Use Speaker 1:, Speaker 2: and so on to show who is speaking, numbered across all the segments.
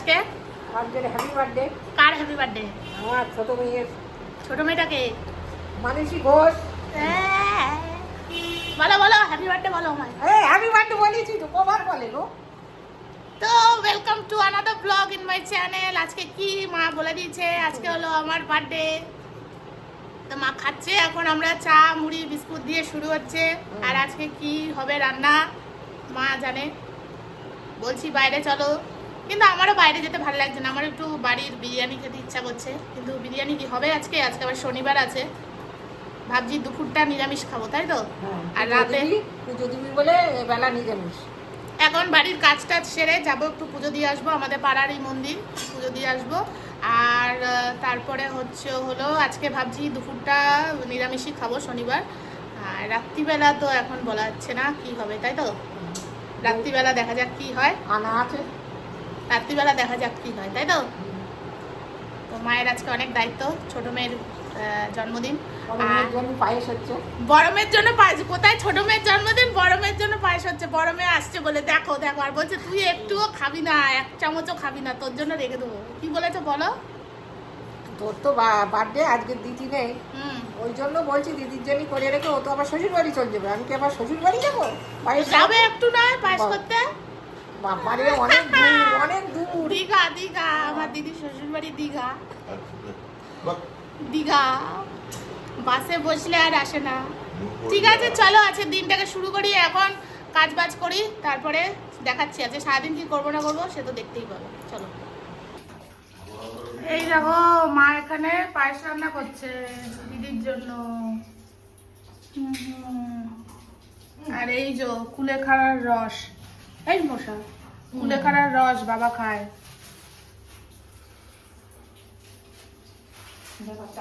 Speaker 1: আজকে?
Speaker 2: Happy birthday.
Speaker 1: কার happy birthday?
Speaker 2: আমার ছোট মেয়ের।
Speaker 1: ছোট মেয়েটাকে?
Speaker 2: মানসী ঘোষ।
Speaker 1: বলো বলো হ্যাপি বার্থডে বলো আমায়।
Speaker 2: হ্যাপি বার্থডে বলেছি তো, কবার বলে গো।
Speaker 1: তো welcome to another blog in my channel. আজকে কি মা বলে দিয়েছে, আজকে হলো আমার বার্থডে। তো মা খাচ্ছে, এখন আমরা চা মুড়ি বিস্কুট দিয়ে শুরু হচ্ছে। আর আজকে কি হবে রান্না মা জানে। বলছি বাইরে চলো, কিন্তু আমারও বাইরে যেতে ভালো লাগছে না, আমার একটু বাড়ির বিরিয়ানি খেতে ইচ্ছা করছে। কিন্তু বিরিয়ানি কি হবে আজকে? আজকে আবার শনিবার আছে, ভাবছি দুপুরটা নিরামিষ খাবো, তাই তো? আর রাতে
Speaker 2: পুজো দিবি বলে বেলা নিরামিষ।
Speaker 1: এখন বাড়ির কাজ টাজ সেরে যাবো, একটু পুজো দিয়ে আসবো, আমাদের পাড়ারই মন্দির, পুজো দিয়ে আসবো। আর তারপরে হলো আজকে ভাবছি দুপুরটা নিরামিষই খাবো, শনিবার। আর রাত্রিবেলা তো এখন বলা যাচ্ছে না কি হবে, তাই তো? রাত্রিবেলা দেখা যাক কি হয়।
Speaker 2: আনা আছে,
Speaker 1: রাত্রিবেলা দেখা যাক কি হয়, তাই তো? তো মায়ের আজকে অনেক দায়িত্ব, ছোট মেয়ের জন্মদিন।
Speaker 2: পায়েস হচ্ছে,
Speaker 1: বড় মেয়ের জন্য পায়েস। কোথায় ছোট মেয়ের জন্মদিন, বড় মেয়ের জন্য পায়েস হচ্ছে। বড় মেয়ে আসছে বলে দেখো দেখো, আর বলছে তুই একটুও খাবি না, এক চামচও খাবি না, তোর জন্য রেখে দেবো। কি বলেছো বলো?
Speaker 2: তোর তো বার্থডে, আজকে দিদি নেই, ওই জন্য বলছি দিদির জন্য করে রেখে। ও তো আবার শ্বশুর বাড়ি চলে যাবে, আমি কি আবার শ্বশুর বাড়ি যাবো?
Speaker 1: যাবে একটু নয় পায়েস করতে।
Speaker 2: বাবারে অনেক দূর, অনেক দূর।
Speaker 1: দীঘা, দীঘা, আমার দিদির শ্বশুর বাড়ি দীঘা। দীঘা বাসে বসলে আর আসে না। ঠিক আছে চলো, আছে দিনটাকে শুরু করি, এখন কাজ বাজ করি, তারপরে দেখাচ্ছি আছে সারাদিন কি করবো না করবো সে তো দেখতেই পাবো। চলো। এই দেখো মা এখানে পায়েস রান্না করছে দিদির জন্য। আর এই যে কুলেখাড়ার রস, এই মশা কুলেখাড়ার রস বাবা খায়।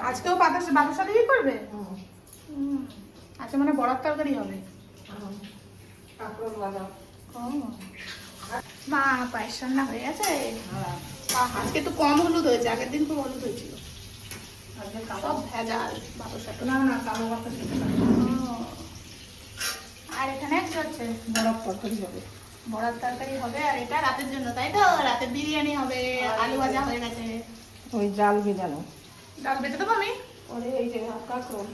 Speaker 1: আজকেও বাতাসা দিয়ে করবে? আচ্ছা, মানে বড়ার তরকারি হবে। মা পায়েস রান্না হয়ে গেছে। আজকে একটু কম হলুদ হয়েছে, আগের দিন খুব হলুদ হয়েছিল। সব ভেজাল বাতাসা।
Speaker 2: না না, কালো বাতাসা।
Speaker 1: আর এখানে কি হচ্ছে?
Speaker 2: বড়ার তরকারি হবে।
Speaker 1: বড়ার তরকারি হবে, আর এটা রাতের জন্য, তাই তো? রাতে বিরিয়ানি হবে, আলু ভাজা হয়ে গেছে।
Speaker 2: ওই জাল ভেজানো।
Speaker 1: ডাল বেটে দেবো আমি।
Speaker 2: এই যে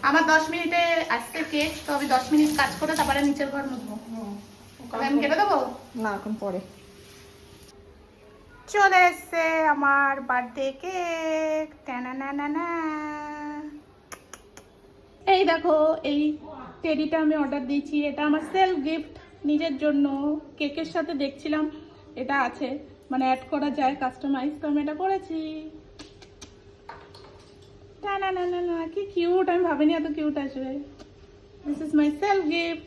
Speaker 1: আমার 10 মিনিটে আসছে কেক, তো আমি 10 মিনিট কাজ করে তারপরে নিচের ঘর মুছবো। আমি কেটে দেবো
Speaker 2: না, এখন পরে।
Speaker 1: চলে এসছে আমার বার্থডে কেক। টানানানানা। এই দেখো, এই টেডিটা আমি অর্ডার দিয়েছি, এটা আমার সেলফ গিফট নিজের জন্য। কেকের সাথে দেখছিলাম এটা আছে, মানে অ্যাড করা যায় কাস্টমাইজ, তো আমি এটা করেছি। টানানানানা, কি কিউট, আমি ভাবিনি এত কিউট আসবে। This is my self gift.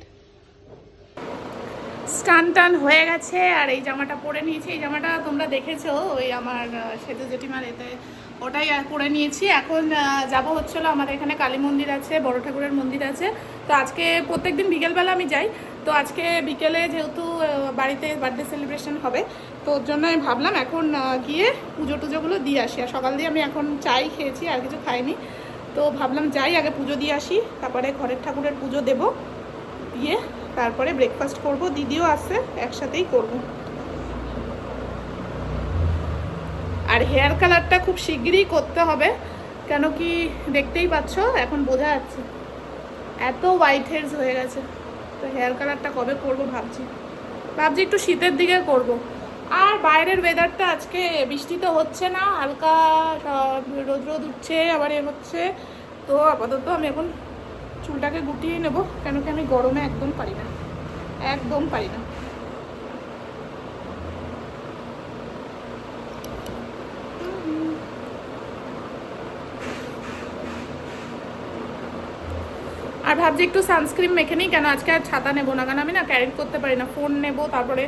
Speaker 1: স্টান টান হয়ে গেছে, আর এই জামাটা পরে নিয়েছি। এই জামাটা তোমরা দেখেছো ওই আমার সেতু জেঠিমার এতে, ওটাই পরে নিয়েছি। এখন যাব হচ্ছিলো, আমাদের এখানে কালী মন্দির আছে, বড় ঠাকুরের মন্দির আছে। তো আজকে প্রত্যেকদিন বিকেলবেলা আমি যাই, তো আজকে বিকেলে যেহেতু বাড়িতে বার্থডে সেলিব্রেশন হবে, তো ওর জন্য আমি ভাবলাম এখন গিয়ে পুজো টুজোগুলো দিয়ে আসি। আর সকাল দিয়ে আমি এখন চাই খেয়েছি, আর কিছু খাইনি। তো ভাবলাম যাই, আগে পুজো দিয়ে আসি, তারপরে ঘরের ঠাকুরের পুজো দেব, দিয়ে তারপরে ব্রেকফাস্ট করব। দিদিও আসছে, একসাথেই করব। আর হেয়ার কালারটা খুব শিগগিরই করতে হবে, কেন কি দেখতেই পাচ্ছ এখন বোঝা যাচ্ছে এত হোয়াইট হেয়ারস হয়ে গেছে। তো হেয়ার কালারটা কবে করব ভাবছি একটু শীতের দিকে করব। আর বাইরের ওয়েদারটা আজকে বৃষ্টি তো হচ্ছে না, হালকা রোদ রোদ উঠছে, আবার এ হচ্ছে। তো আপাতত আমি এখন চুলটাকে গুটিয়ে নেব, কেন কি আমি গরমে একদম পারি না, একদম পারি না। আর ভাবছি একটু সানস্ক্রিন মেখে নিই, কেন আজকে আর ছাতা নেবো না, কারণ আমি না ক্যারি করতে পারি না। ফোন নেবো, তারপরে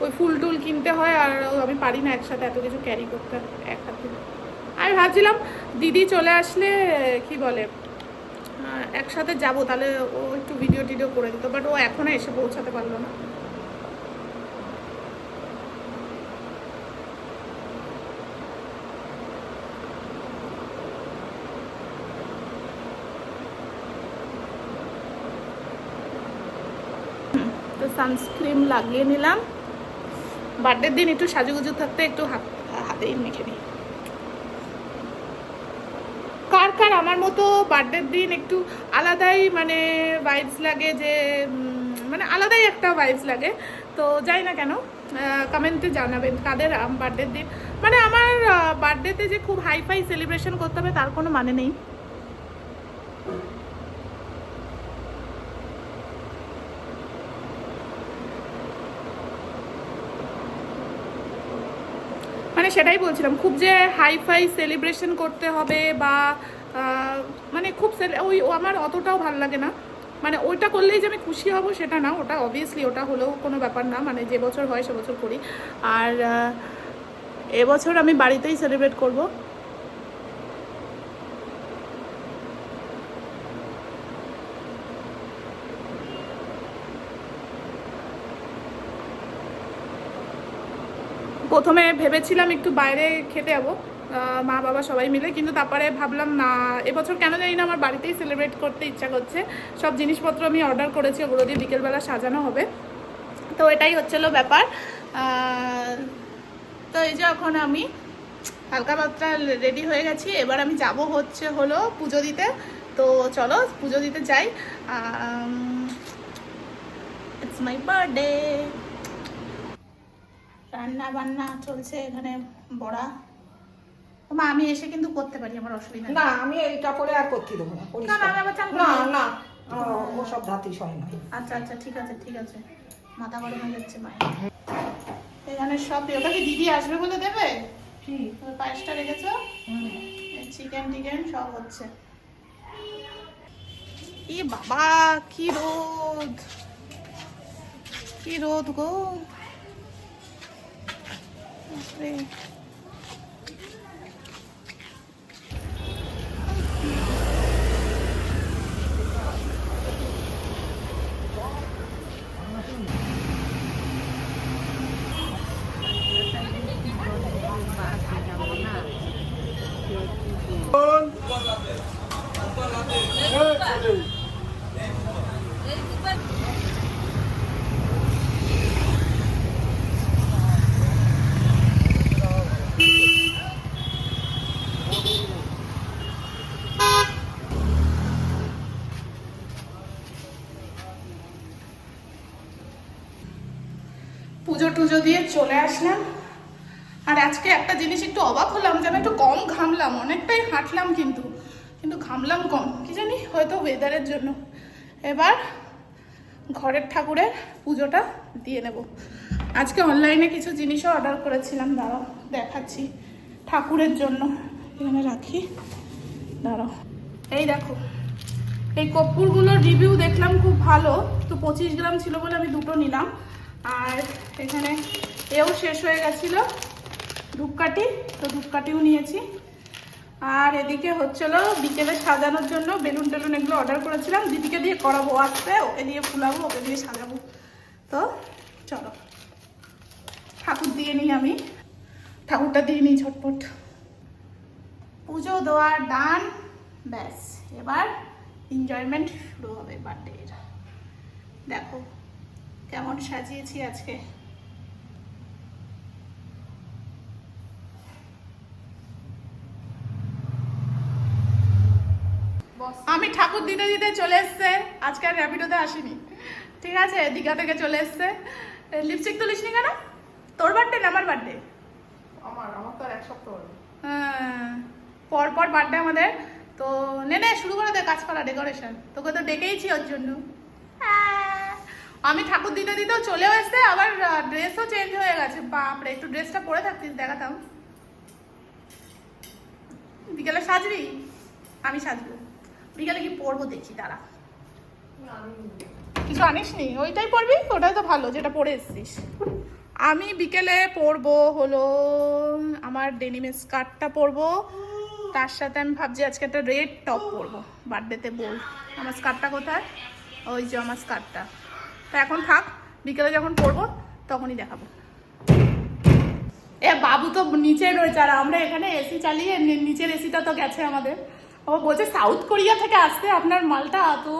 Speaker 1: ওই ফুল টুল কিনতে হয়, আর আমি পারি না একসাথে এত কিছু ক্যারি করতে এক হাতে। আমি ভাবছিলাম দিদি চলে আসলে কি বলে একসাথে যাব, তাহলে ও একটু ভিডিও টিডিও করে দিত, বাট ও এখনো এসে পৌঁছাতে পারলো না। তো সানস্ক্রিন লাগিয়ে নিলাম। বার্থডের দিন একটু সাজুগুজু থাকতে একটু হাতে হাতেই মেখে নিই। কার কার আমার মতো বার্থডের দিন একটু আলাদাই মানে ভাইবস লাগে, যে মানে আলাদাই একটা ভাইবস লাগে। তো যাই না কেন, কমেন্টে জানাবেন কাদের বার্থডের দিন, মানে আমার বার্থডেতে যে খুব হাইফাই সেলিব্রেশন করতে হবে তার কোনো মানে নেই। মানে সেটাই বলছিলাম, খুব যে হাইফাই সেলিব্রেশন করতে হবে বা মানে খুব ওই আমার অতটাও ভালো লাগে না। মানে ওইটা করলেই যে আমি খুশি হব সেটা না, ওটা অবভিয়াসলি ওটা হলেও কোনো ব্যাপার না, মানে যে বছর হয় সে বছর করি। আর এবছর আমি বাড়িতেই সেলিব্রেট করব। প্রথমে ভেবেছিলাম একটু বাইরে খেতে যাবো মা বাবা সবাই মিলে, কিন্তু তারপরে ভাবলাম না, এবছর কেন জানি না আমার বাড়িতেই সেলিব্রেট করতে ইচ্ছা করছে। সব জিনিসপত্র আমি অর্ডার করেছি, ওগুলো দিয়ে বিকেলবেলা সাজানো হবে। তো এটাই হচ্ছিল ব্যাপার। তো এই যে এখন আমি হালকা পাতলা রেডি হয়ে গেছি, এবার আমি যাব হলো পুজো দিতে। তো চলো পুজো দিতে যাই। It's my birthday. রান্না বান্না চলছে এখানে, বড়া। মা আমি এসে কিন্তু করতে পারি, আমার অসুবিধা
Speaker 2: না, আমি এইটা করে আর করতে দেবো না।
Speaker 1: না না, আমি আবার চান
Speaker 2: না না, ও সব ধাতিস হয় না।
Speaker 1: আচ্ছা আচ্ছা, ঠিক আছে ঠিক আছে, মাথা গরম হয়ে যাচ্ছে মায়ের। এখানে সব ওটা কি দিদি আসবে বলে দেবে?
Speaker 2: কি
Speaker 1: পায়েসটা রেখেছো, চিকেন টিকেন সব হচ্ছে। ই বাবা কি রোদ, কি রোদ গো। পুজো টুজো দিয়ে চলে আসলাম। আর আজকে একটা জিনিস একটু অবাক হলাম যে আমি একটু কম ঘামলাম, অনেকটাই হাঁটলাম কিন্তু কিন্তু ঘামলাম কম, কি জানি হয়তো ওয়েদারের জন্য। এবার ঘরের ঠাকুরের পুজোটা দিয়ে নেব। আজকে অনলাইনে কিছু জিনিসও অর্ডার করেছিলাম, দাঁড়াও দেখাচ্ছি ঠাকুরের জন্য। এখানে রাখি, দাঁড়াও। এই দেখো, এই কর্পূরগুলোর রিভিউ দেখলাম খুব ভালো, তো 25 গ্রাম ছিল বলে আমি দুটো নিলাম। আর এখানে এও শেষ হয়ে গেছিলো ধূপকাঠি, তো ধূপকাঠিও নিয়েছি। আর এদিকে হচ্ছিল বিকেলে সাজানোর জন্য বেলুন টেলুন এগুলো অর্ডার করেছিলাম, দিদিকে দিয়ে করাবো, আসবে ওকে দিয়ে ফুলাবো, ওকে দিয়ে সাজাবো। তো চলো ঠাকুর দিয়ে নিই, আমি ঠাকুরটা দিয়ে নিই ঝটপট। পুজো দেওয়া ডান, ব্যাস এবার এনজয়মেন্ট শুরু হবে বার্থডের। দেখো কেমন সাজিয়েছি আজকে। আমি ঠাকুর দিতে দিতে চলে এসছে, আজকে আর র্যাপিডোতে আসিনি, ঠিক আছে, দীঘা থেকে চলে এসছে। লিপস্টিক তো লিসনি কেন? তোর বার্থডে না আমার বার্থডে?
Speaker 2: আমার তো আর এক সপ্তাহ হলো।
Speaker 1: পর পর বার্থডে আমাদের। তো নে শুরু করে দে কাজ করা, ডেকোরেশন। তোকে তো ডেকেইছি ওর জন্য। আমি ঠাকুর দিতে দিতেও চলেও এসছে, আবার ড্রেসও চেঞ্জ হয়ে গেছে। বাপরে, একটু ড্রেসটা পরে থাকতিস, দেখাতাম। বিকেলে সাজবি? আমি সাজবো বিকেলে, কি পরবো দেখি, দাঁড়া। কিছু আনিসনি? ওইটাই পরবি, ওটাই তো ভালো যেটা পরে এসছিস। আমি বিকেলে পরবো হলো আমার ডেনিমের স্কার্টটা পরবো, তার সাথে আমি ভাবছি আজকে একটা রেড টপ পরবো, বার্থডেতে বল। আমার স্কার্টটা কোথায়? ওই যে আমার স্কার্টটা। তো এখন থাক, বিকেলে যখন পরবো তখনই দেখাবো। এ বাবু তো নিচে রয়েছে, আর আমরা এখানে এসি চালিয়ে, নিচের এসিটা তো গেছে আমাদের। ও বলছে সাউথ কোরিয়া থেকে আসতে আপনার মালটা তো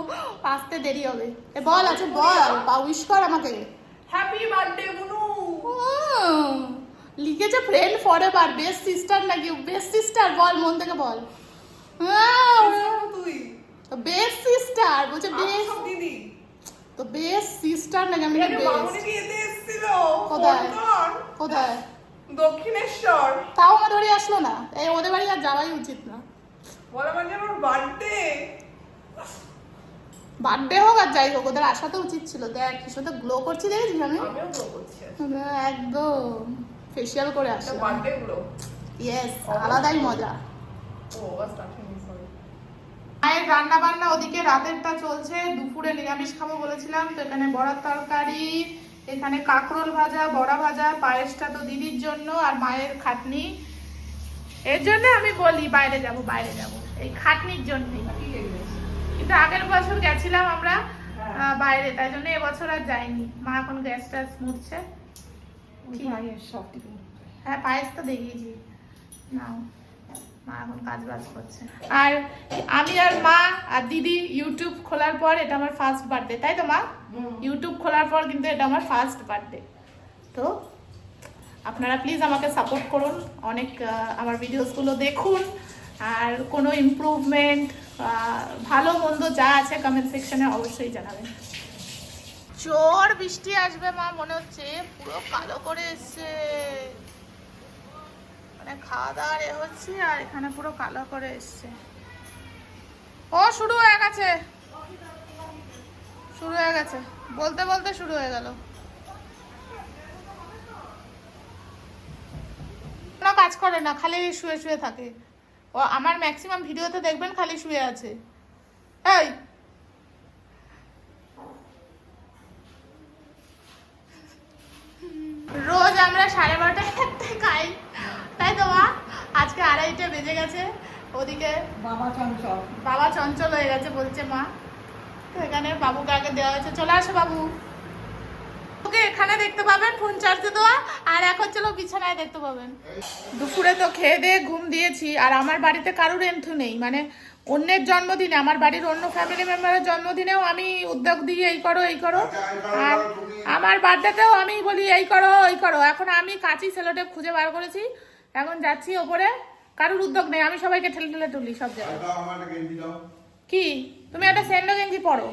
Speaker 1: আসতে দেরি হবে। এ বল, আছে বল, উইশ কর আমাকে।
Speaker 2: হ্যাপি বার্থডে বুনু।
Speaker 1: লিখেছে ফ্রেন্ড ফরএভার, বেস্ট সিস্টার নাকি? বেস্ট সিস্টার বল, মন থেকে বল।
Speaker 3: তুই
Speaker 1: বেস্ট সিস্টার বলছে, বেস্ট
Speaker 3: সব দিদি
Speaker 1: তো বেস্ট সিস্টার নাকি? আমি
Speaker 3: এখানে মামুনি
Speaker 1: বেস্ট।
Speaker 3: কি এতে এসেছিল
Speaker 1: কোথায়?
Speaker 3: ফোন
Speaker 1: কোথায়?
Speaker 3: দক্ষিণেশ্বর
Speaker 1: তাও আমার বাড়ি আসলো না। এই ওদের বাড়ি আর যাওয়াই উচিত না।
Speaker 3: বলে মানে আমার বার্থডে
Speaker 1: বার্থডে হোক আর যাই হোক, ওদের আসা তো উচিত ছিল। দেখ কি সুন্দর গ্লো করছি, দেখেছিস আমি?
Speaker 3: আমিও তো করছি
Speaker 1: একদম ফেসিয়াল করে
Speaker 3: একটা
Speaker 1: আসলাম।
Speaker 3: বার্থডে গুলো
Speaker 1: ইয়েস, আলাদাই মজা।
Speaker 3: ও বাস রাখিনি সরি
Speaker 1: মায়ের রান্না বান্না ওদিকে রাতেরটা চলছে, দুপুরে নিরামিষ খাবো বলেছিলাম তো এখানে বড়ার তরকারি, এখানে কাঁকরোল ভাজা, বড়া ভাজা, পায়েসটা তো দিদির জন্য আর মায়ের খাটনি। এর জন্য আমি বলি বাইরে যাব বাইরে যাব, এই খাটনির জন্যই। কিন্তু আগের বছর গেছিলাম আমরা বাইরে, তাই জন্য এবছর আর যাইনি। মা এখন গ্যাস ট্যাস মুছছে।
Speaker 3: সব কিছু
Speaker 1: হ্যাঁ পায়েস তো দেখিয়েছি, নাও। মা এখন কাজ বাজ করছে। আর আমি আর মা আর দিদি ইউটিউব খোলার পর এটা আমার ফার্স্ট বার্থডে, তাই তো মা? ইউটিউব খোলার পর কিন্তু এটা আমার ফার্স্ট বার্থডে। তো আপনারা প্লিজ আমাকে সাপোর্ট করুন, অনেক আমার ভিডিওসগুলো দেখুন, আর কোনো ইমপ্রুভমেন্ট ভালো মন্দ যা আছে কমেন্ট সেকশনে অবশ্যই জানাবেন। জোর বৃষ্টি আসবে মা মনে হচ্ছে, পুরো কালো করে এসছে। মানে খাওয়া দাওয়ার এ হচ্ছে আর এখানে পুরো কালো করে এসছে। ও শুরু হয়ে গেছে, শুরু হয়ে গেছে, বলতে বলতে শুরু হয়ে গেল। কোনো কাজ করে না, খালি শুয়ে শুয়ে থাকে। ও আমার ম্যাক্সিমাম ভিডিওতে দেখবেন খালি শুয়ে আছে। এই রোজ আমরা 12:30 একটাই খাই, তাই তো মা? আজকে 2:30 বেজে গেছে। ওদিকে
Speaker 2: বাবা চঞ্চল
Speaker 1: বাবা চঞ্চল হয়ে গেছে বলছে মা। তো এখানে বাবুকে আগে দেওয়া হয়েছে, চলে আসো বাবু। ওকে এখানে দেখতে পাবেন ফোন চার্জে দেওয়া, আর এখন চলো বিছানায় দেখতে পাবেন। দুপুরে তো খেয়ে দিয়ে ঘুম দিয়েছি, আর আমার বাড়িতে কারোর এন্থু নেই। মানে অন্যের জন্মদিনে, আমার বাড়ির অন্য ফ্যামিলি মেম্বারের জন্মদিনেও আমি উদ্যোগ দিই এই করো এই করো, আর আমার বার্থডেতেও আমি বলি এই করো এই করো। এখন আমি কাঁচি সেলোটেপ খুঁজে বার করেছি, এখন যাচ্ছি ওপরে। কারোর উদ্যোগ নেই, আমি সবাইকে ঠেলে ঠেলে তুলি সব জায়গায়। কি তুমি একটা স্যান্ডো গেঞ্জি পরো।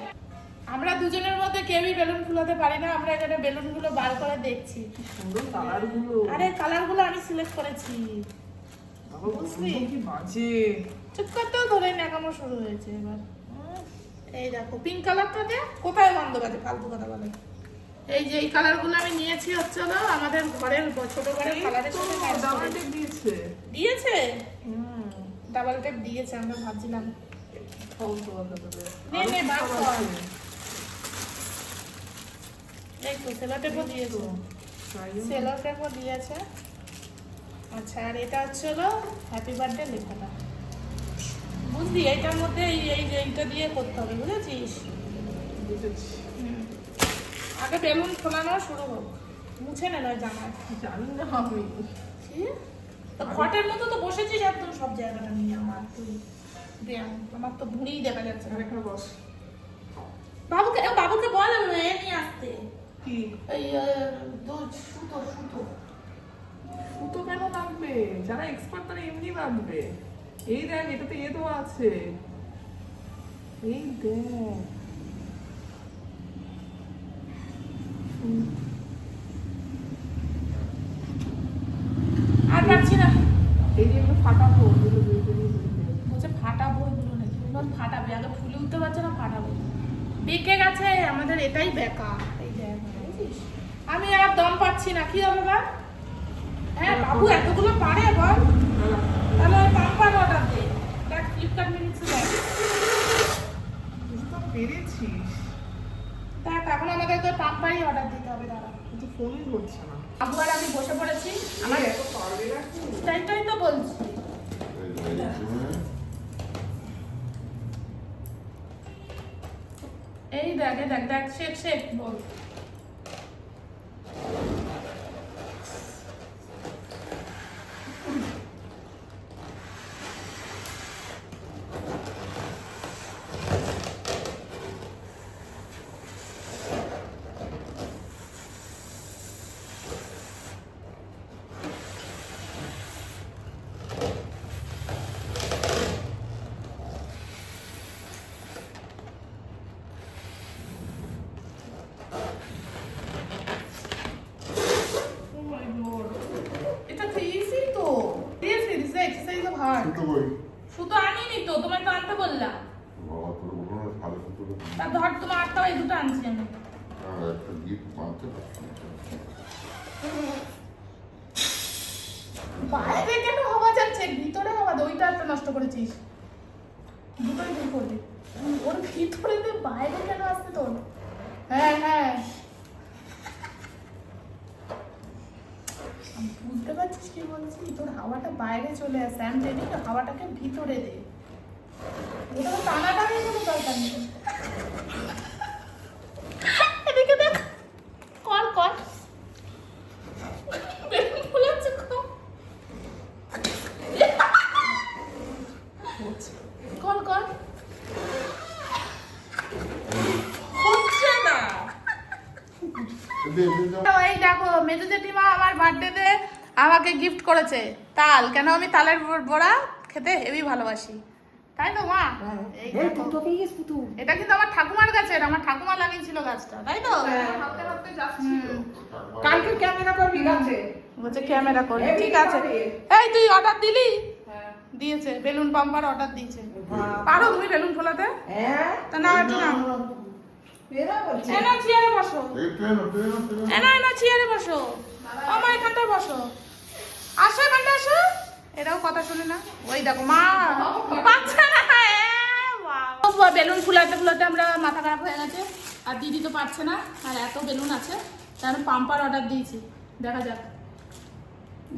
Speaker 1: আমরা দুজনের মধ্যে কেউই বেলুন ফুলাতে পারি না, আমরা এখানে বেলুনগুলো বার করে দেখছি।
Speaker 3: সুন্দর কালার গুলো
Speaker 1: আরে কালারগুলো আমি সিলেক্ট করেছি, বুঝলি?
Speaker 3: কি বাজে
Speaker 1: চুপ করতেও ধরে ন্যাকামো শুরু হয়েছে এবার। এই দেখো পিঙ্ক কালারটা দে, কোথায় বন্ধ বাজে ফালতু কথা বলে। এই যে এই কালারগুলো আমি নিয়েছি হচ্ছে হলো আমাদের ঘরের ছোট ঘরের কালারের সাথে ম্যাচ করে।
Speaker 3: ডাবল টেপ দিয়েছে
Speaker 1: দিয়েছে, ডাবল টেপ দিয়েছে, আমরা ভাবছিলাম। নে নে বার কর। এই তো সেলো টেপও দিয়েছে, সেলো টেপও দিয়েছে। আচ্ছা আর এটা হচ্ছে হলো হ্যাপি বার্থডে লেখাটা, বুঝলি? এইটার মধ্যে এইটা দিয়ে করতে হবে, বুঝেছিস? আগে বেলুন ফোলানো শুরু হোক, মুছে নে নয় জামায়।
Speaker 3: জানি না আমি
Speaker 1: তো খটের মতো তো বসেছিস একদম সব জায়গাটা নিয়ে। আমার তুই আমার তো ভুঁড়িই দেখা যাচ্ছে না।
Speaker 3: এখানে বস
Speaker 1: বাবুকে বল এ নিয়ে আসতে,
Speaker 3: কি
Speaker 1: এই সুতো সুতো।
Speaker 3: সুতো কেন লাগবে? যারা এক্সপার্ট তারা এমনি বাঁধবে। এই দেখ এটাতে এ দেওয়া আছে, এই দেখ।
Speaker 1: আর পাচ্ছি না,
Speaker 3: এই যে এগুলো ফাটাবো, এগুলো বের করে বের করে।
Speaker 1: বলছে ফাটাবো, এগুলো নাকি ফাটাবে, আগে ফুলে উঠতে পারছে না, ফাটাবো। বেঁকে গেছে আমাদের, এটাই বেকা। এই দেখ বুঝিস, আমি আর দম পাচ্ছি না, কি হবে বা? হ্যাঁ বাবু এতগুলো পারে বল, তাহলে পাম্পার অর্ডার দে। দেখ ফ্লিপকার্ট মিনিটসে দেখ,
Speaker 3: বুঝতে পেরেছিস?
Speaker 1: দেখ এখন আমাদেরকে পাম্পারই অর্ডার দিতে হবে। দাঁড়া,
Speaker 3: কিন্তু ফোনই ধরছে না।
Speaker 1: বাবু আর আমি বসে পড়েছি, আমার
Speaker 3: এত পারবে না কি?
Speaker 1: স্টাইলটাই তো বলছি। এই দেখ দেখ দেখ, শেখ শেখ বল। ধর
Speaker 4: সুতো কই?
Speaker 1: সুতো আনিনি তো, তোমায় তো আনতে বললাম।
Speaker 4: বাবা, তোর বলো না, ভালো সুতো তো
Speaker 1: তা ধর তোমার আটটাও এই দুটো আনছি আমি।
Speaker 4: আর একটা gift বানাতে পারছি না।
Speaker 1: বাইরে কেন হাওয়া যাচ্ছে, ভিতরে হাওয়া দে, ওইটা একটা নষ্ট করেছিস, দুটোই ভুল করবি। ওর ভিতরে দিয়ে বাইরে কেন আসছে তোর? হ্যাঁ হ্যাঁ, আমি বুঝতে পারছিস কি বলছি, তোর হাওয়াটা বাইরে চলে আসে, আমি জানি না, হাওয়াটাকে ভিতরে দে, ওটা তো টানাটানি কোনো দরকার নেই। এদিকে দেখ, কর কর, বেলুন ফুলাচ্ছে খুব। কর কর,
Speaker 3: হচ্ছে না।
Speaker 4: দে, দে, দাও।
Speaker 1: তো এই দেখো মেজো জেঠিমা আমার বার্থডেতে আমাকে গিফট করেছে তাল, কেন আমি তালের বড়া খেতে হেভি ভালোবাসি, তাই তো মা? এই
Speaker 2: এই
Speaker 1: দেখো।
Speaker 2: পুতো পেয়ে গেছ পুতো।
Speaker 1: এটা কিন্তু আমার ঠাকুমার গাছের, আমার ঠাকুমা লাগিয়েছিল গাছটা, তাই তো?
Speaker 3: হাতে হাতে যাচ্ছিল।
Speaker 2: কালকে ক্যামেরা করবি গাছে।
Speaker 1: বলছে ক্যামেরা করবি,
Speaker 2: এই
Speaker 1: ঠিক আছে।
Speaker 2: পাবে।
Speaker 1: এই তুই অর্ডার দিলি?
Speaker 3: হ্যাঁ।
Speaker 1: দিয়েছে, বেলুন পাম্পার অর্ডার দিয়েছে।
Speaker 2: বাহ।
Speaker 1: পারো তুমি বেলুন ফোলাতে?
Speaker 2: হ্যাঁ
Speaker 1: তা না একটু না,
Speaker 2: বেরা বলছে।
Speaker 1: এনা চেয়ারে বসো,
Speaker 4: এই ট্রেন, ট্রেন, ট্রেন।
Speaker 1: এনা চেয়ারে বসো, আমার এখানটায় বসো, আসো এখানটা আসো। এটাও কথা শুনে না, ওই দেখো মা পাচ্ছে না। বেলুন ফুলাতে ফুলাতে আমরা মাথা খারাপ হয়ে গেছে, আর দিদি তো পারছে না, আর এত বেলুন আছে, তার পাম্পার অর্ডার দিয়েছি, দেখা যাক,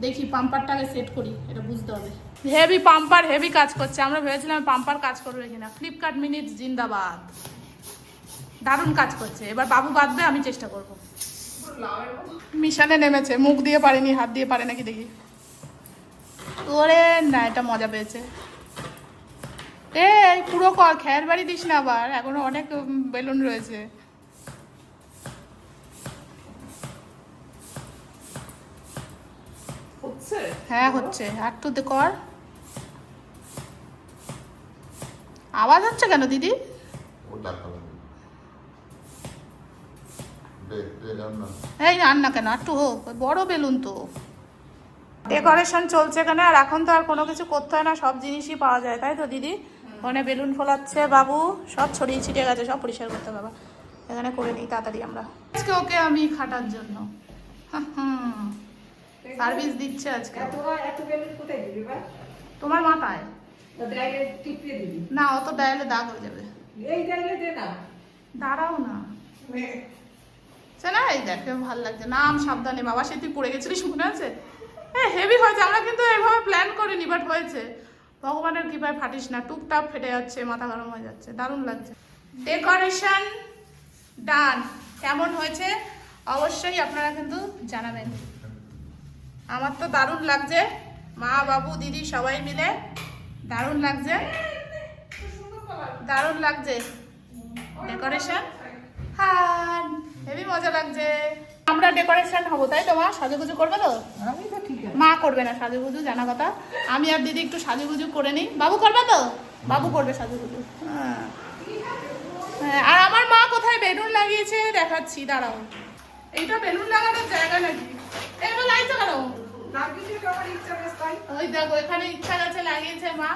Speaker 1: দেখি পাম্পারটাকে সেট করি, এটা বুঝতে হবে। হেভি পাম্পার, হেভি কাজ করছে, আমরা ভেবেছিলাম পাম্পার কাজ করবে কিনা। ফ্লিপকার্ট মিনিট জিন্দাবাদ, দারুণ কাজ করছে। এবার বাবু বাঁধবে, আমি চেষ্টা করব। মিশানে নেমেছে, মুখ দিয়ে পারেনি, হাত দিয়ে পারে নাকি দেখি। ওরে না, এটা মজা পেয়েছে। এই পুরো কর, খেয়ার বাড়ি দিস না আবার, এখনো অনেক বেলুন রয়েছে।
Speaker 3: হচ্ছে?
Speaker 1: হ্যাঁ হচ্ছে, আর তো কর। আওয়াজ হচ্ছে কেন দিদি?
Speaker 4: ও টাকা লাগবে। দে, দে, দাও না।
Speaker 1: এই আন না কেন, একটু হোক, ওই বড় বেলুন তো। ডেকোরেশন চলছে এখানে, আর এখন তো আর কোনো কিছু করতে হয় না, সব জিনিসই পাওয়া যায়, তাই তো দিদি? ওখানে বেলুন ফোলাচ্ছে বাবু, সব ছড়িয়ে ছিটিয়ে গেছে, সব পরিষ্কার করতে হবে বাবা। এখানে করে নিই তাড়াতাড়ি আমরা। আজকে ওকে আমি খাটার জন্য সার্ভিস দিচ্ছে আজকে।
Speaker 2: এত বেলুন কোথায় দিবি বা?
Speaker 1: তোমার মাথায়
Speaker 2: তো ডাইলে টিপে দিবি।
Speaker 1: না, অত ডায়ালে দাগ হয়ে যাবে।
Speaker 2: এই ডাইলে দে না।
Speaker 1: দাঁড়াও না, সে না, এই দেখে ভালো লাগছে, নাম সাবধানে বাবা, সে তুই পড়ে গেছিলিস মনে আছে? হেভি হয়েছে, আমরা কিন্তু এইভাবে প্ল্যান করিনি, বাট হয়েছে। ভগবানের কৃপায় ফাটিস না, টুকটাক ফেটে যাচ্ছে, মাথা গরম হয়ে যাচ্ছে, দারুণ লাগছে। ডেকোরেশন ডান, কেমন হয়েছে অবশ্যই আপনারা কিন্তু জানাবেন। আমার তো দারুণ লাগছে, মা বাবু দিদি সবাই মিলে দারুণ লাগছে, দারুণ লাগছে ডেকোরেশন। হ্যাঁ হেভি মজা লাগছে। আমরা ডেকোরেশন হবো, তাই তো মা? সাজুগুজু করবে তো?
Speaker 2: আমি তো ঠিক আছে।
Speaker 1: মা করবে না সাজুগুজু, জানা কথা। আমি আর দিদি একটু সাজুগুজু করে নিই। বাবু করবে তো? বাবু করবে সাজুগুজু। হ্যাঁ হ্যাঁ, আর আমার মা কোথায় বেলুন লাগিয়েছে দেখাচ্ছি, দাঁড়াও। এইটা বেলুন লাগানোর জায়গা নাকি? এবার লাইছো কেন?
Speaker 2: লাগিয়ে তো আমার ইচ্ছা বেশ তাই।
Speaker 1: ওই দেখো, এখানে ইচ্ছা গাছে লাগিয়েছে মা।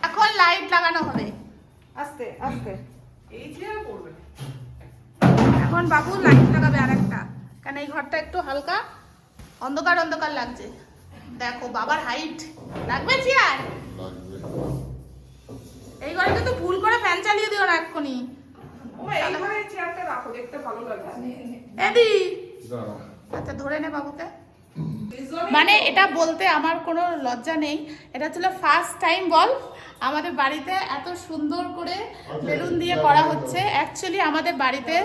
Speaker 1: এখন লাইট লাগানো হবে।
Speaker 2: আস্তে আস্তে।
Speaker 3: এই চেয়ারে পড়বে।
Speaker 1: এখন বাবু লাইট লাগাবে আরেকটা, কারণ এই ঘরটা একটু হালকা অন্ধকার অন্ধকার লাগছে। দেখো বাবার হাইট, লাগবে চেয়ার?
Speaker 4: লাগবে।
Speaker 1: এই ঘরে কিন্তু ভুল করে ফ্যান চালিয়ে দিও না এক্ষুনি।
Speaker 3: ও এইখানে এই চেয়ারটা রাখো, দেখতে ভালো লাগছে।
Speaker 1: এদি
Speaker 4: দাঁড়াও।
Speaker 1: আচ্ছা, ধরে নে বাবুকে। মানে এটা বলতে আমার কোনো লজ্জা নেই, এটা ছিল ফার্স্ট টাইম বল আমাদের বাড়িতে এত সুন্দর করে বেলুন দিয়ে করা হচ্ছে। অ্যাকচুয়ালি আমাদের বাড়িতে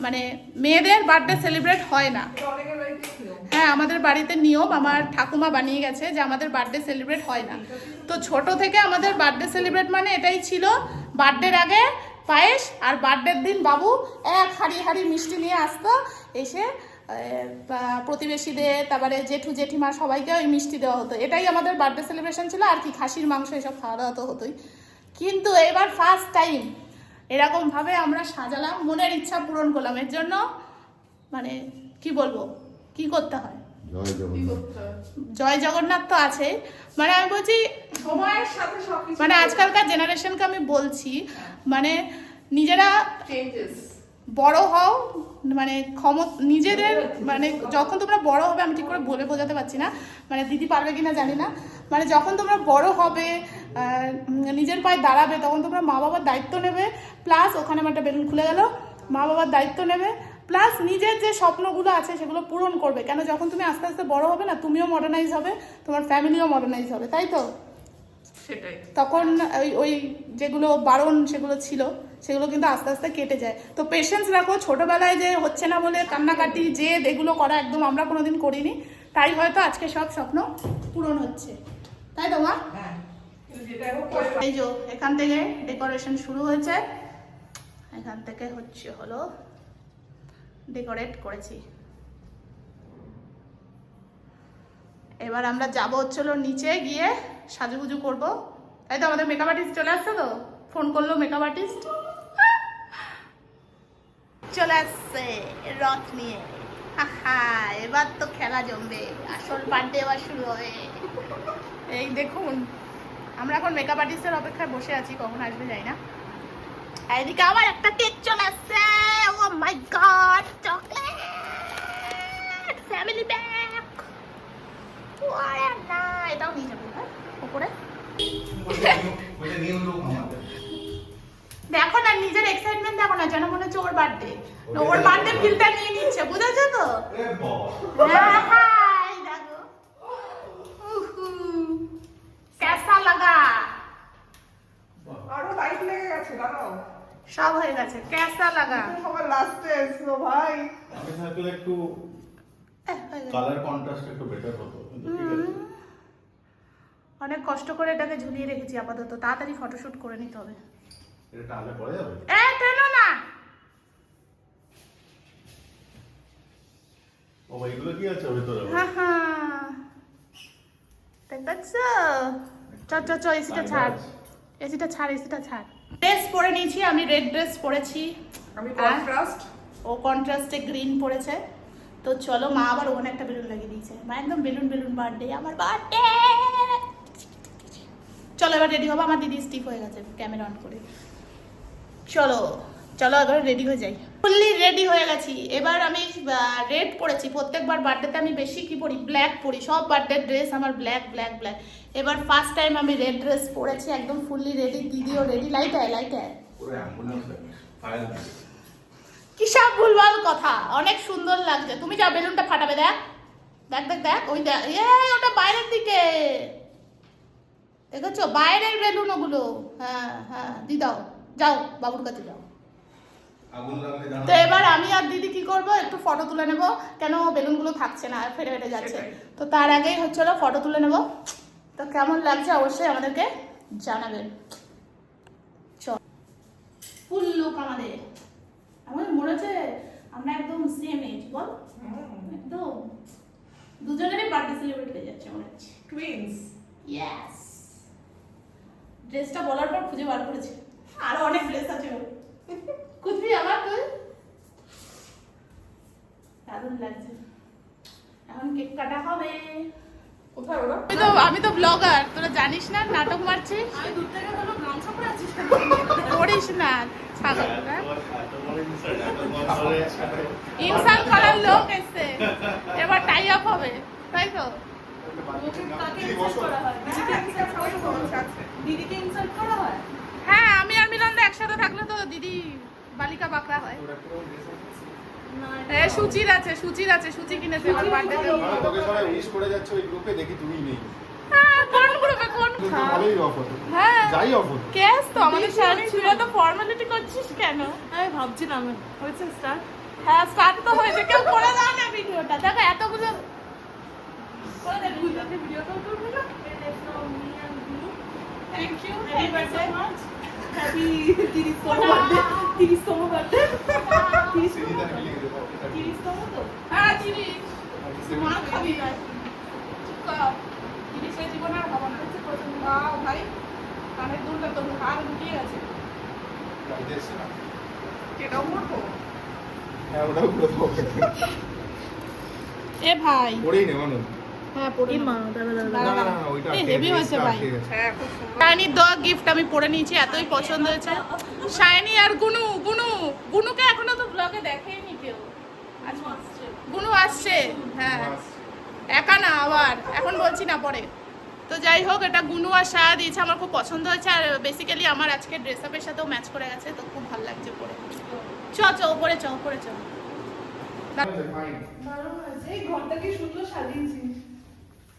Speaker 1: মানে মেয়েদের বার্থডে সেলিব্রেট হয় না।
Speaker 3: এটা অনেকের বাড়িতে ছিল।
Speaker 1: হ্যাঁ, আমাদের বাড়িতে নিয়ম, আমার ঠাকুমা বানিয়ে গেছে যে আমাদের বার্থডে সেলিব্রেট হয় না। তো ছোট থেকে আমাদের বার্থডে সেলিব্রেট মানে এটাই ছিল, বার্থডের আগে পায়েস, আর বার্থডের দিন বাবু এক হাঁড়ি হাঁড়ি মিষ্টি নিয়ে আসতো, এসে প্রতিবেশীদের, তারপরে জেঠু জেঠিমা সবাইকে ওই মিষ্টি দেওয়া হতো। এটাই আমাদের বার্থডে সেলিব্রেশন ছিল, আর কি খাসির মাংস এসব খাওয়া দাওয়া তো হতোই। কিন্তু এবার ফার্স্ট টাইম এরকমভাবে আমরা সাজালাম, মনের ইচ্ছা পূরণ করলাম। এর জন্য মানে কি বলবো, কি করতে হয়?
Speaker 4: জয়
Speaker 3: কি
Speaker 4: জগন্নাথ।
Speaker 3: করতে হয়?
Speaker 1: জয় জগন্নাথ তো আছে, মানে আমি বলছি
Speaker 3: সময়ের সাথে সবকিছু
Speaker 1: মানে আজকালকার জেনারেশনকে আমি বলছি মানে নিজেরা
Speaker 3: চেঞ্জেস।
Speaker 1: বড় হও, মানে নিজেদের মানে যখন তোমরা বড় হবে, আমি ঠিক করে বলে বোঝাতে পারছি না, মানে দিদি পারবে কিনা জানি না, মানে যখন তোমরা বড় হবে নিজের পায়ে দাঁড়াবে, তখন তোমরা মা বাবার দায়িত্ব নেবে, প্লাস ওখানে আমার একটা বেলুন খুলে গেল, মা বাবার দায়িত্ব নেবে, প্লাস নিজের যে স্বপ্নগুলো আছে সেগুলো পূরণ করবে। কেন যখন তুমি আস্তে আস্তে বড় হবে না, তুমিও মডার্নাইজ হবে, তোমার ফ্যামিলিও মডার্নাইজ হবে, তাই তো?
Speaker 3: সেটাই।
Speaker 1: তখন ওই যেগুলো বারণ সেগুলো ছিল সেগুলো কিন্তু আস্তে আস্তে কেটে যায়। তো পেশেন্স রাখো, ছোটবেলায় যে হচ্ছে না বলে কান্নাকাটি যে এগুলো করা একদম আমরা কোনোদিন করিনি, তাই হয়তো আজকে সব স্বপ্ন পূরণ হচ্ছে, তাই তো মা?
Speaker 3: হ্যাঁ, কিন্তু যেটা এখন করে
Speaker 1: এই যে এখান থেকে ডেকোরেশন শুরু হয়েছে, এখান থেকে হলো ডেকোরেট করেছি। এবার আমরা যাবো হচ্ছিল নিচে গিয়ে সাজুগুজু করব, তাই তো? আমাদের মেকআপ আর্টিস্ট চলে আসছে, তো ফোন করলো মেকআপ আর্টিস্ট চলে আসছে রথ নিয়ে। এবার তো খেলা জমবে, আসল বার্থডে এবার শুরু হবে। এই দেখুন আমরা এখন মেকআপ আর্টিস্টের অপেক্ষায় বসে আছি, কখন আসবে যাই না। এদিকে আবার একটা কেক চলে আসছে, ও মাই গড, চকলেট ফ্যামিলি প্যাক। না এটাও নিয়ে যাবে উপরে। দেখো না নিজের এক্সাইটমেন্ট দেখো না, যেন মনে হচ্ছে ওর বার্থডে, ওর বার্থডে ফিলটা নিয়ে নিচ্ছে, বুঝেছো তো? হাই দেখো, কেসা লাগা,
Speaker 3: আরো লাইট লেগে গেছে, দাঁড়াও।
Speaker 1: সব হয়ে গেছে, কেসা লাগা।
Speaker 3: সবার লাস্টে এসো ভাই।
Speaker 5: আমি থাকলে একটু
Speaker 1: হয়ে গেছে।
Speaker 5: কালার কন্ট্রাস্ট একটু বেটার হতো, কিন্তু ঠিক আছে।
Speaker 1: অনেক কষ্ট করে এটাকে ঝুলিয়ে রেখেছি, আপাতত তাড়াতাড়ি ফটোশুট করে নিতে হবে।
Speaker 5: এটা টানলে পড়ে যাবে।
Speaker 1: টেনো না।
Speaker 5: ও ভাই, এগুলো কি আছে ভিতরে?
Speaker 1: দেখছো? চ এসিটা ছাড়, এসিটা ছাড়। ড্রেস পরে নিয়েছি, আমি রেড ড্রেস পরেছি,
Speaker 3: আমি কন্ট্রাস্ট।
Speaker 1: ও কন্ট্রাস্টে গ্রিন পরেছে। তো চলো, মা আবার ওখানে একটা বেলুন লাগিয়ে দিয়েছে, মা একদম বেলুন বার্থডে, আমার বার্থডে। চলো এবার রেডি হবো, আমার দিদি স্টিক হয়ে গেছে ক্যামেরা অন করে। চলো এবার রেডি হয়ে যাই। ফুললি রেডি হয়ে গেছি। এবার আমি রেড পরেছি, প্রত্যেকবার বার্থডেতে আমি বেশি কি পরি, ব্ল্যাক পরি, সব বার্থডে ড্রেস আমার ব্ল্যাক। এবার ফার্স্ট টাইম আমি রেড ড্রেস পরেছি, একদম ফুললি রেডি, দিদিও রেডি। লাইট আয়
Speaker 5: পুরো অ্যাম্বুলেন্স লাগে, ফায়ার লাগে।
Speaker 1: কি সব ভুলভাল কথা, অনেক সুন্দর লাগছে। তুমি যা বেলুনটা ফাটাবে, দেখ ওই দেখ, ওটা বাইরের দিকে, দেখেছো বাইরের বেলুন ওগুলো। হ্যাঁ দি দাও, যাও বাবুর কাছে যাও।
Speaker 5: আগুন লাগলে জানা।
Speaker 1: তো এবার আমি আর দিদি কি করব, একটু ফটো তুলে নেব, কেন বেলুনগুলো থাকছে না, ফেটে যাচ্ছে। তো তার আগেই হচ্ছিল ফটো তুলে নেব। তো কেমন লাগছে অবশ্যই আমাদেরকে জানাবেন। চল, ফুল লুক আমাদের মনে হচ্ছে আমরা একদম সেম এজ, বল? একদম দুজনেরই বার্থডে সেলিব্রেট হয়ে যাচ্ছে মনে হচ্ছে।
Speaker 3: টুইনস।
Speaker 1: ইয়েস, ড্রেসটা বলার পর খুঁজে বার করেছে, আরো অনেক ড্রেস আছে ওর। কুচবি আবার তুই? দারুণ লাগছে। এখন কেক কাটা হবে।
Speaker 3: কোথায় ওরা?
Speaker 1: আমি তো ব্লগার, তোরা জানিস না, নাটক মারছিস।
Speaker 3: আমি দূর থেকে বললাম গামছা পরে আছিস কেন?
Speaker 1: করিস না ছাগল, ইনসাল্ট করার লোক এসছে, এবার টাই আপ হবে, তাই তো?
Speaker 3: দিদিকে ইনসাল্ট করা হয়?
Speaker 1: হ্যাঁ, আমি আর মিলনদা একসাথে থাকলে তো দিদি বালিকা বাঁকড়া হয়। সুচির আছে, সুচি কিনেছে আমার বার্থডেতে।
Speaker 5: তোকে সবাই উইশ করে যাচ্ছে ওই গ্রুপে, দেখি তুই নেই।
Speaker 1: কোন গ্রুপে কোন?
Speaker 5: ভালোই অফ হতো।
Speaker 1: হ্যাঁ
Speaker 5: যাই অফ হতো।
Speaker 1: কেস তো আমাদের সামনে ছিল, তো ফর্মালিটি করছিস কেন?
Speaker 3: আমি ভাবছিলাম হয়েছে স্টার্ট।
Speaker 1: হ্যাঁ স্টার্ট তো হয়েছে, কেউ করে দাও না ভিডিওটা, দেখো এতগুলো করে দে ভিডিওতে, ভিডিও কল করবো না। Thank you, happy birthday,
Speaker 3: happy 30তম বার্থডে। 30তম বার্থডে।
Speaker 1: 30তম তো? হ্যাঁ 30। মা খাবি না, চুপ কর। 30 এর জীবন আর হবো না। ভাই কানের দুলটা তো হাড় ঢুকিয়ে গেছে।
Speaker 5: বাড়িতে এসছে না
Speaker 3: এটাও করবো।
Speaker 5: হ্যাঁ ওটাও করে দেবো
Speaker 1: এ ভাই
Speaker 5: পরেই নে মানু
Speaker 1: হ্যাঁ পড়ি মা
Speaker 5: না না না ওইটা
Speaker 1: এই heavy হয়েছে ভাই।
Speaker 3: হ্যাঁ খুব সুন্দর।
Speaker 1: শাইনির দেওয়া গিফট আমি পরে নিয়েছি, এতই পছন্দ হয়েছে। শাইনি আর গুনু, গুনুকে এখনো তো ব্লগে দেখেইনি কেউ। গুনু আসছে, হ্যাঁ একা না, আবার এখন বলছি না পরে। তো যাই হোক, এটা গুনু আর সায়া দিয়েছে, আমার খুব পছন্দ হয়েছে। আর বেসিক্যালি আমার আজকে ড্রেস আপের সাথেও ম্যাচ করে গেছে, তো খুব ভালো লাগছে পরে। উপরে চ
Speaker 3: এই ঘরটা কি সুন্দর সাজিয়েছিস।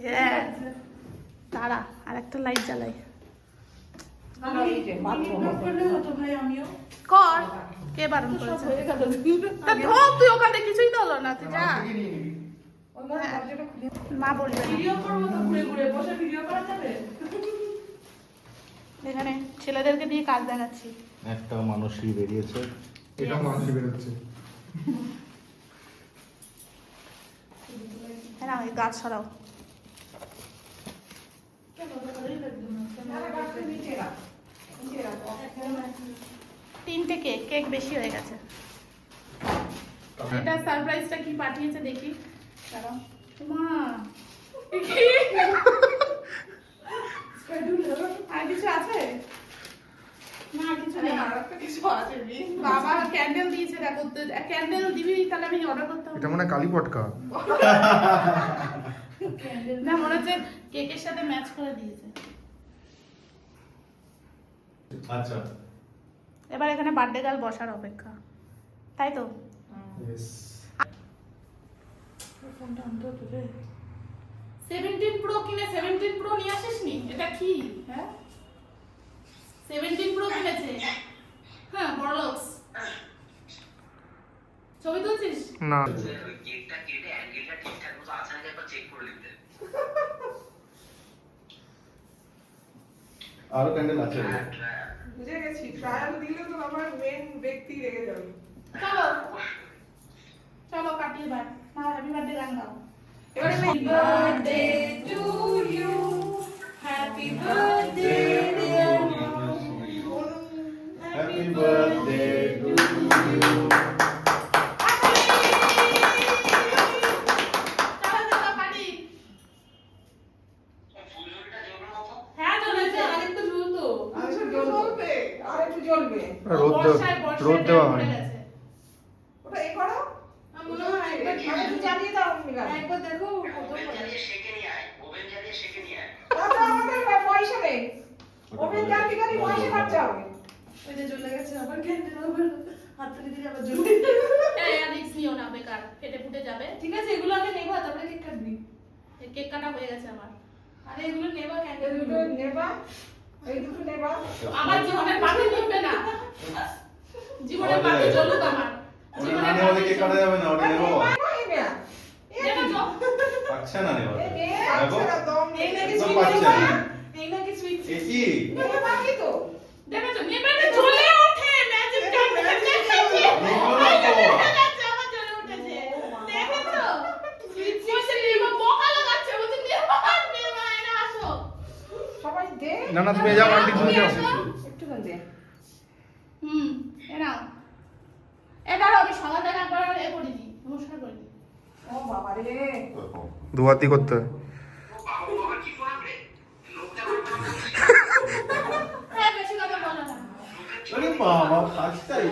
Speaker 1: হ্যাঁ তারা আর একটা লাইট জ্বালাই কর। কে বারণ করেছে? তা ধর, তুই ওখানে কিছুই তো হলো না, তুই যা। মা বলবে না।
Speaker 3: ভিডিও করবো তো, ঘুরে ঘুরে বসে ভিডিও করা যাবে।
Speaker 1: এখানে ছেলেদেরকে দিয়ে কাজ দেখাচ্ছি।
Speaker 5: একটা মানুষই বেরিয়েছে এটা মানুষই বেরোচ্ছে
Speaker 1: হ্যাঁ ওই গাছ সরাও। তিনটে কেক বেশি হয়ে গেছে। এটা সারপ্রাইজটা কি পাঠিয়েছে দেখি, দাঁড়াও। মা এ কি? আর কিছু আছে না? কিছু নেই,
Speaker 3: আরেকটা কিছু আছে রে।
Speaker 1: বাবা ক্যান্ডেল দিয়েছে, দেখো তো। ক্যান্ডেল দিবি তাহলে আমি অর্ডার করতাম।
Speaker 5: এটা মনে হয় কালী পটকা
Speaker 1: না, মনে হচ্ছে কেকের সাথে ম্যাচ করে দিয়েছে।
Speaker 5: আচ্ছা
Speaker 1: এবার এখানে বার্থডে গার্ল বসার অপেক্ষা, তাই তো?
Speaker 5: ইয়েস
Speaker 1: ফোনটা অন তো তুলে 17 প্রো কিনে 17 প্রো নিয়ে আসিসনি? এটা কি? হ্যাঁ 17 প্রো কিনেছে। হ্যাঁ বড় লোকস। ছবি তুলছিস?
Speaker 5: না
Speaker 6: কেকটা কেটে অ্যাঙ্গেলটা ঠিকঠাক মতো আছে নাকি একবার চেক করে নিতে।
Speaker 5: আরো ক্যান্ডেল আছে
Speaker 3: বুঝে গেছি, ট্রায়াল দিলে তো আমার মেন ব্যক্তি রেগে যাবে।
Speaker 1: চলো চলো কাটিয়ে বাই। মা হ্যাপি বার্থডে গান গাও।
Speaker 3: এবারে happy birthday to you, happy birthday dear
Speaker 5: happy birthday to you
Speaker 1: চলো চলো কাটি।
Speaker 6: ফুলঝুরিটা জ্বলবে না তো?
Speaker 1: হ্যাঁ চলেছে, আরেকটু ঝুলতো।
Speaker 3: আচ্ছা জ্বলবে, আর একটু জ্বলবে।
Speaker 5: রোদ দেওয়া হয়
Speaker 3: ওটা এ করো,
Speaker 1: মনে হয়
Speaker 3: একটু জ্বালিয়ে দাও মিলা।
Speaker 1: একবার দেখো
Speaker 6: ওভেন জ্বালিয়ে সেকে নিয়ে আয়, ওভেন জ্বালিয়ে সেকে নিয়ে আয়।
Speaker 3: দাদা আমাদের পয়সা নেই, ওভেন জ্বালিয়ে গেলে পয়সা খরচা হবে।
Speaker 1: ওই যে চলে গেছে আবার ক্যান্ডেল আবার হাত থেকে দিলে আবার জ্বলে। এই রিস্ক নিও না, বেকার ফেটে ফুটে যাবে। ঠিক আছে, এগুলো আগে নেবা, তারপরে কেক কাটবি। এই কেক কাটা হয়ে গেছে আমার। আরে এগুলো নেবা,
Speaker 3: এই
Speaker 1: ক্যান্ডেল
Speaker 3: দুটো নেবা, এই দুটো নেবা।
Speaker 1: আমার জীবনের বাতি নিবে না। জীবনের বাতি জ্বলুক আমার। জীবনের বাতি
Speaker 5: কে কাটা যাবে না ওটা নেবো
Speaker 3: এই মেয়া,
Speaker 1: দেখো
Speaker 5: পাচ্ছে না নেওয়া
Speaker 3: এই মেয়ে আছে না দম নেই।
Speaker 1: এই নাকি
Speaker 5: একদম
Speaker 1: সুইট
Speaker 5: পাচ্ছে
Speaker 1: নেবা,
Speaker 5: না।
Speaker 1: এই নাকি সুইট।
Speaker 5: এ কি
Speaker 3: নেবে বাকি তো।
Speaker 1: দেখো নেবে না, জ্বলে ওঠে ম্যাজিক ক্যান্ডেল দেখেছি। আমার জ্বলে উঠেছে, দেখেছো? বলছে নেবা, বোকা লাগাচ্ছে, বলছে নেবা এনে আসো।
Speaker 3: সবাই দে,
Speaker 5: না না তুমি যাও আন্টি তুমি যাও
Speaker 3: একটুখানি দে।
Speaker 1: এ নাও। এ দাঁড়াও, আমি সকাল থেকে একবার এ করে দিই, নমস্কার করে দিই।
Speaker 3: ও বাবা রে,
Speaker 5: দুয়াতি করতে হয়
Speaker 6: বাবু বাবা কি করবে? লোকটা করতে হবে।
Speaker 1: হ্যাঁ বেশি কথা বলো না।
Speaker 5: আরে বাবা ফার্স্টটাই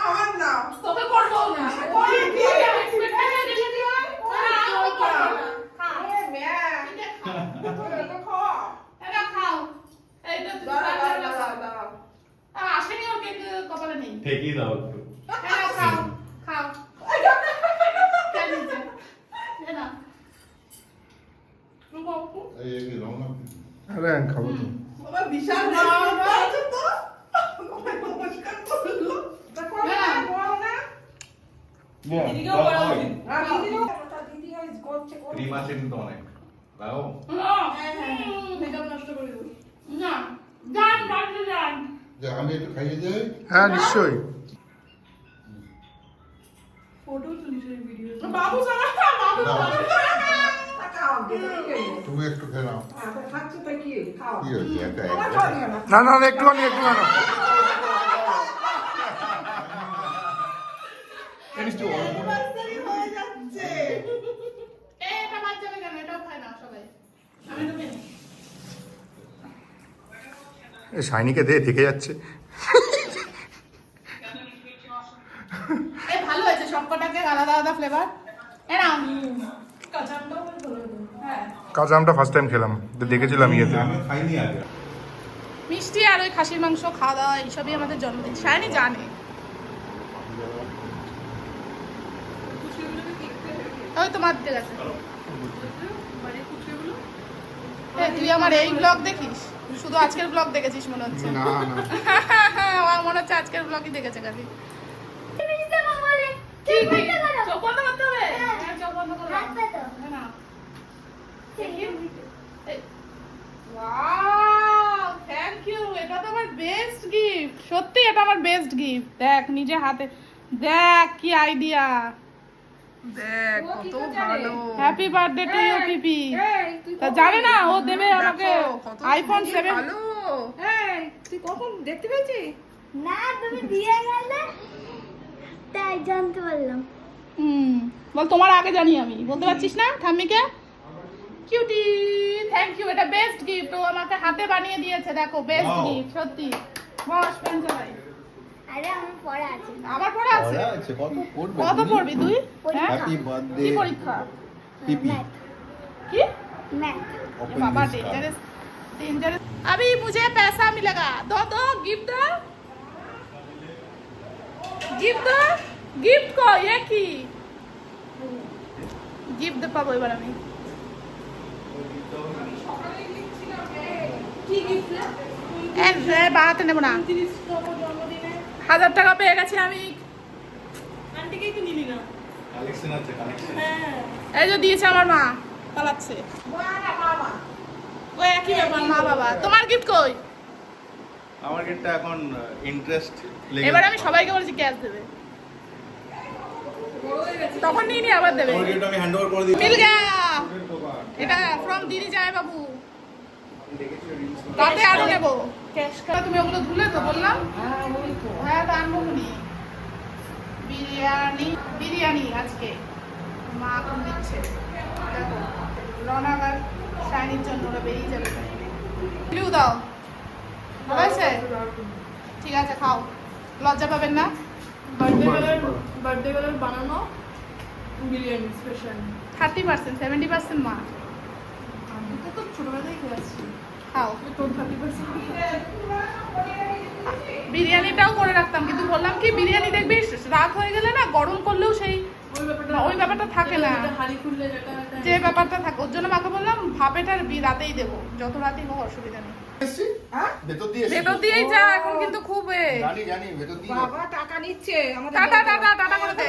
Speaker 3: আমার না
Speaker 1: তোকে করবো না। ওই কি এক্সপেক্টেশন রেখে দিও।
Speaker 3: এ মেয়া, তো খাও।
Speaker 1: এটা খাও। এইটা
Speaker 3: দাঁড়া দাঁড়া দাঁড়া দাঁড়া।
Speaker 1: আসেনি, ওর কেক কপালে নেই।
Speaker 5: ঠিকই দাও একটু
Speaker 1: এটা খাও, খাও। খেয়ে নিচ্ছে। এ নাও। রুকো।
Speaker 4: এই কি রং
Speaker 5: আরে খাবো তো
Speaker 3: বাবা বিশাল রেসপন্স আছে তো। নমস্কার করলো। তা করো না, করো না।
Speaker 5: দিদিকেও বলা উচিত
Speaker 3: আর দিদিও ওটা দিদি ওই করছে করছে।
Speaker 5: ক্রিম আছে কিন্তু অনেক দাও
Speaker 3: মেকআপ নষ্ট করে দেবো।
Speaker 1: না, যান বাড়িতে যান।
Speaker 4: যে আমি একটু খাইয়ে যাই
Speaker 5: হ্যাঁ নিশ্চয়ই
Speaker 3: ফটো তুলিস এই ভিডিও।
Speaker 1: বাবু সারা বাবু
Speaker 4: না।
Speaker 3: তাকাও
Speaker 4: তুমি একটু খেয়ে নাও
Speaker 2: খাচ্ছি তো কি খাও
Speaker 4: কি হয়েছে একা
Speaker 2: আমার
Speaker 4: একা?
Speaker 2: খাওয়া নিও না।
Speaker 5: না না না, একটুখানি একটুখানি মিষ্টি অল্প।
Speaker 1: এটা বাদ যাবে কেন? এটাও খায় না সবাই। আমি তো খেয়ে নিই।
Speaker 5: এ শাইনিকে দে, দেখে যাচ্ছে।
Speaker 1: এই ভালো হয়েছে সবকটাকে আলাদা আলাদা ফ্লেভার। এরাম হ্যাঁ
Speaker 5: কাঁচা আমটা ফার্স্ট টাইম খেলাম, তো দেখেছিলাম ইয়েতে।
Speaker 4: আমি খাইনি আগে।
Speaker 1: মিষ্টি আর ওই খাসির মাংস খাওয়া দাওয়া এইসবই আমাদের জন্মদিন। শাইনি জানে। ওই তোমার দিকে গেছে। তুই আমার এই ব্লগ দেখিস? শুধু আজকের ব্লগ দেখেছিস মনে হচ্ছে।
Speaker 5: না না,
Speaker 1: আমার মনে হচ্ছে আজকের ব্লগই দেখেছে কাজী। চোখ বন্ধ করতে হবে? হ্যাঁ, চোখ বন্ধ করো। হ্যাঁ, না। Wow, thank you. এটা তো আমার বেস্ট গিফট। সত্যি এটা আমার বেস্ট গিফট। দেখ নিজে হাতে, দেখ কি আইডিয়া।
Speaker 3: দেখ কত ভালো।
Speaker 1: হ্যাপি বার্থডে টু ইউ পিপি। তা জানে না ও দেবে আমাকে
Speaker 3: কত
Speaker 1: আইফোন 7।
Speaker 3: ভালো।
Speaker 2: এই, তুই কখন দেখতে পেয়েছিস?
Speaker 7: না তুমি দিয়ে গেলে তাই জানতে পারলাম।
Speaker 1: বল তোমার আগে জানি আমি। বলতে পারছিস না ঠাম্মিকে? Cutie, thank you. এটা বেস্ট গিফট। ও আমাকে হাতে বানিয়ে দিয়েছে। দেখো বেস্ট
Speaker 4: Wow.
Speaker 1: গিফট সত্যি। বস পেন চালাই।
Speaker 7: আরে আমার পড়া আছে।
Speaker 1: আমার পড়া আছে।
Speaker 8: পড়া আছে, কত পড়বে
Speaker 1: কত
Speaker 8: তুমি?
Speaker 1: পড়বি তুই? হ্যাঁ?
Speaker 8: হ্যাপি বার্থডে
Speaker 1: কি পরীক্ষা?
Speaker 8: পিপি।
Speaker 7: मैथ
Speaker 1: কি?
Speaker 7: Math
Speaker 8: Open
Speaker 1: Baba
Speaker 8: this card.
Speaker 1: Dangerous dangerous. अभी मुझे पैसा मिलेगा। दो दो गिफ्ट दो, गिफ्ट दो, गिफ्ट को ये की गिफ्ट दे पाबो এবার আমি। এক রে বাড়াতে নেব না। 1000 টাকা পেয়ে গেছি আমি। আন্টিকেই তো নিলি না।
Speaker 8: কালেকশন আছে, কালেকশন।
Speaker 1: এই যে দিয়েছে আমার মা, পালাচ্ছে। ওই একই ব্যাপার, মা বাবা। তোমার গিফট কই?
Speaker 8: আমার গেটটা এখন ইন্টারেস্ট লেগে
Speaker 1: এবার আমি সবাইকে বলছি ক্যাশ দেবে, তখন নিয়ে নিয়ে আবার দেবে।
Speaker 8: আমার গেটটা আমি হ্যান্ড ওভার করে দিই।
Speaker 1: মিল গয়া। এটা ফ্রম দিদি যায় বাবু। তাতে আরো নেবো। ক্যাশ কার্ড তুমি ওগুলো ধুলে তো বললাম। হ্যাঁ তো আনবো নি। বিরিয়ানি, বিরিয়ানি আজকে মা এখন দিচ্ছে। দেখো রওনা আর শাইনির জন্য ওরা বেরিয়ে যাবে। লিউ দাও, ভালো আছে? ঠিক আছে খাও, লজ্জা পাবেন না।
Speaker 3: বার্থডে গার্লের বানানো বিরিয়ানি স্পেশাল।
Speaker 1: 30%, 70% মা।
Speaker 3: আমি তো ছোটবেলায় খেয়ে আসছি।
Speaker 1: খাও।
Speaker 3: তোর 30%
Speaker 1: বিরিয়ানিটাও করে রাখতাম, কিন্তু বললাম কি বিরিয়ানি দেখবি রাত হয়ে গেলে না গরম করলেও সেই ওই ব্যাপারটা থাকে না,
Speaker 3: হাঁড়ি খুললে
Speaker 1: যে ব্যাপারটা থাকে। ওর জন্য মাকে বললাম ভাপেটার রাতেই দেবো, যত রাতেই হোক অসুবিধা নেই।
Speaker 8: ভেতর দিয়ে এসেছি।
Speaker 1: ভেতর দিয়েই যা, এখন কিন্তু খুব
Speaker 8: জানি জানি ভেতর দিয়ে।
Speaker 2: বাবা টাকা নিচ্ছে আমাদের।
Speaker 1: টাটা টাটা টাটা করে দে।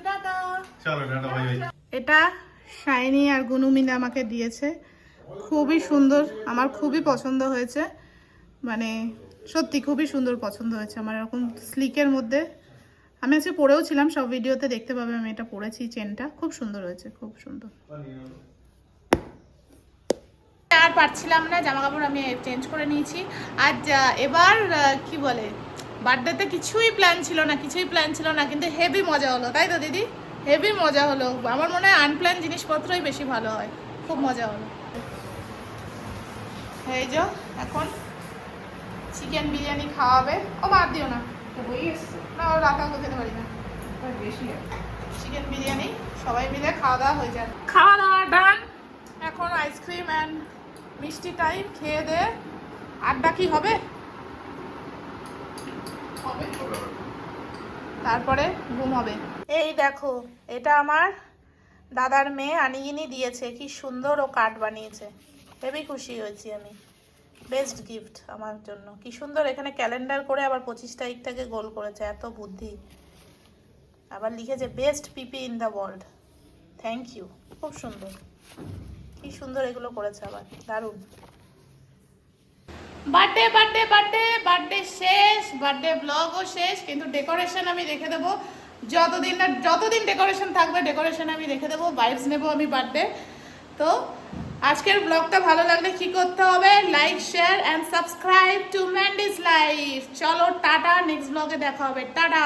Speaker 2: টাটা।
Speaker 8: চলো টাটা বাই বাই।
Speaker 1: এটা শাইনি আর গুনু মিলে আমাকে দিয়েছে। খুবই সুন্দর, আমার খুবই পছন্দ হয়েছে। মানে সত্যি খুবই সুন্দর পছন্দ হয়েছে আমার। এরকম স্লিকের মধ্যে আমি আজকে পরেও ছিলাম, সব ভিডিওতে দেখতে পাবে আমি এটা পরেছি। চেনটা খুব সুন্দর হয়েছে, খুব সুন্দর। আর পারছিলাম না, জামা কাপড় আমি চেঞ্জ করে নিয়েছি। আর এবার কি বলে, বার্থডেতে কিছুই প্ল্যান ছিল না, কিছুই প্ল্যান ছিল না, কিন্তু হেভি মজা হলো, তাই তো দিদি? হেভি মজা হলো। আমার মনে হয় আনপ্ল্যান জিনিসপত্রই বেশি ভালো হয়। খুব মজা হলো। এই যে এখন চিকেন বিরিয়ানি খাওয়াবে। ও বাদ দিও না,
Speaker 2: হয়ে এসছে
Speaker 1: না ও রাখা খেতে পারি না।
Speaker 2: বেশি
Speaker 1: চিকেন বিরিয়ানি সবাই মিলে খাওয়া দাওয়া হয়ে যায়। খাওয়া দাওয়া ডান। এখন আইসক্রিম অ্যান্ড মিষ্টি টাইম। খেয়ে দে আড্ডা কি হবে, তারপরে ঘুম হবে। এই দেখো, এটা আমার দাদার মেয়ে আনিগিনি দিয়েছে। কি সুন্দর ও কার্ড বানিয়েছে, হেবি খুশি হয়েছি আমি। বেস্ট গিফট আমার জন্য। কি সুন্দর এখানে ক্যালেন্ডার করে আবার 25 তারিখটাকে গোল করেছে, এত বুদ্ধি। আবার লিখেছে best PP in the world. Thank you, খুব সুন্দর। কি সুন্দর এগুলো করেছে আবার, দারুণ। বার্থডে বার্থডে বার্থডে বার্থডে শেষ, বার্থডে ব্লগও শেষ, কিন্তু ডেকোরেশন আমি রেখে দেবো। যতদিন ডেকোরেশন থাকবে, ডেকোরেশন আমি রেখে দেবো। ভাইবস নেবো আমি বার্থডে। তো আজকের ব্লগটা ভালো লাগলে কি করতে হবে? Like, share and subscribe to Mandy's life. চলো টাটা, নেক্সট ব্লগে দেখা হবে, টাটা।